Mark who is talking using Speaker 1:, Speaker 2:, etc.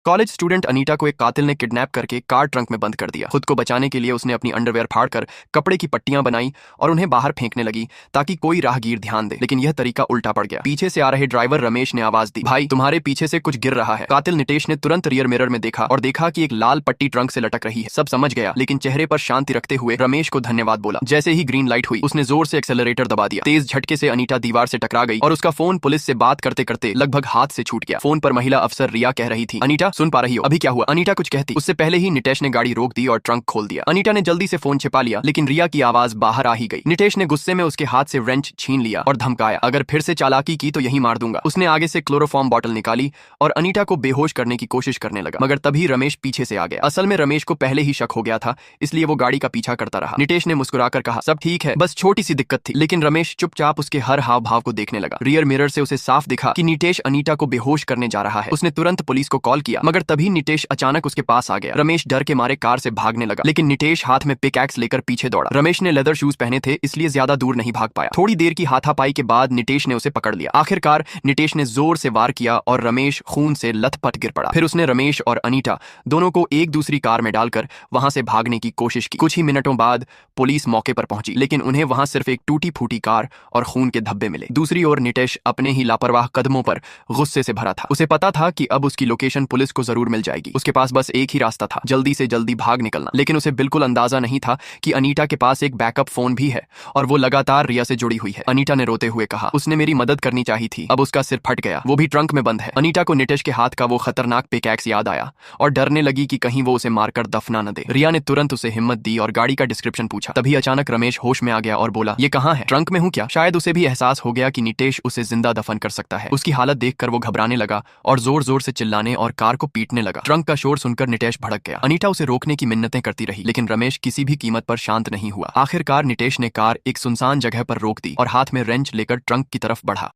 Speaker 1: College student Anita को एक कातिल ने किडनैप करके कार ट्रंक में बंद कर दिया। खुद को बचाने के लिए उसने अपनी अंडरवेयर फाड़कर कपड़े की पट्टियां बनाई और उन्हें बाहर फेंकने लगी ताकि कोई राहगीर ध्यान दे, लेकिन यह तरीका उल्टा पड़ गया। पीछे से आ रहे ड्राइवर रमेश ने आवाज दी, भाई तुम्हारे पीछे से कुछ गिर रहा है। कातिल नितेश ने तुरंत रियर मिरर में देखा और देखा कि एक लाल पट्टी ट्रंक से लटक रही है। सब समझ गया, लेकिन चेहरे पर शांति रखते हुए रमेश को धन्यवाद बोला। जैसे ही ग्रीन लाइट हुई उसने जोर से एक्सेलरेटर दबा दिया। तेज झटके से अनीटा दीवार से टकरा गई और उसका फोन पुलिस से बात करते करते लगभग हाथ से छूट गया। फोन पर महिला अफसर रिया कह रही थी, अनीटा सुन पा रही हो? अभी क्या हुआ? अनीटा कुछ कहती, उससे पहले ही नितेश ने गाड़ी रोक दी और ट्रंक खोल दिया। अनीटा ने जल्दी से फोन छिपा लिया, लेकिन रिया की आवाज बाहर आ ही गई। नितेश ने गुस्से में उसके हाथ से रेंच छीन लिया और धमकाया, अगर फिर से चालाकी की तो यही मार दूंगा। उसने आगे से क्लोरोफॉर्म बोतल निकाली और अनीटा को बेहोश करने की कोशिश करने लगा, मगर तभी रमेश पीछे से आ गया। असल में रमेश को पहले ही शक हो गया था, इसलिए वो गाड़ी का पीछा करता रहा। नितेश ने मुस्कुराकर कहा, सब ठीक है, बस छोटी सी दिक्कत थी। लेकिन रमेश चुपचाप उसके हर हाव भाव को देखने लगा। रियर मिरर से उसे साफ दिखा कि नितेश अनीटा को बेहोश करने जा रहा है। उसने तुरंत पुलिस को कॉल किया, मगर तभी नितेश अचानक उसके पास आ गया। रमेश डर के मारे कार से भागने लगा, लेकिन नितेश हाथ में पिकैक्स लेकर पीछे दौड़ा। रमेश ने लेदर शूज पहने थे, इसलिए ज्यादा दूर नहीं भाग पाया। थोड़ी देर की हाथापाई के बाद नितेश ने उसे पकड़ लिया। आखिरकार नितेश ने जोर से वार किया और रमेश खून से लथपथ गिर पड़ा। फिर उसने रमेश और अनीटा दोनों को एक दूसरी कार में डालकर वहां से भागने की कोशिश की। कुछ ही मिनटों बाद पुलिस मौके पर पहुंची, लेकिन उन्हें वहां सिर्फ एक टूटी फूटी कार और खून के धब्बे मिले। दूसरी ओर नितेश अपने ही लापरवाह कदमों पर गुस्से से भरा था। उसे पता था कि अब उसकी लोकेशन पुलिस को जरूर मिल जाएगी। उसके पास बस एक ही रास्ता था, जल्दी से जल्दी भाग निकलना। लेकिन उसे बिल्कुल अंदाजा नहीं था कि अनीटा के पास एक बैकअप फोन भी है और वो लगातार रिया से जुड़ी हुई है। अनीटा ने रोते हुए कहा, उसने मेरी मदद करनी चाहिए थी, अब उसका सिर फट गया, वो भी ट्रंक में बंद है। अनीटा को नितेश के हाथ का वो खतरनाक पिकैक्स याद आया और डरने लगी कि कहीं वो उसे मारकर दफना न दे। रिया ने तुरंत उसे हिम्मत दी और गाड़ी का डिस्क्रिप्शन पूछा। तभी अचानक रमेश होश में आ गया और बोला, ये कहाँ है? ट्रंक में हूँ क्या? शायद उसे भी एहसास हो गया कि नितेश उसे जिंदा दफन कर सकता है। उसकी हालत देखकर वो घबराने लगा और जोर जोर से चिल्लाने और कार को पीटने लगा। ट्रंक का शोर सुनकर नितेश भड़क गया। अनीटा उसे रोकने की मिन्नतें करती रही, लेकिन रमेश किसी भी कीमत पर शांत नहीं हुआ। आखिरकार नितेश ने कार एक सुनसान जगह पर रोक दी और हाथ में रेंच लेकर ट्रंक की तरफ बढ़ा।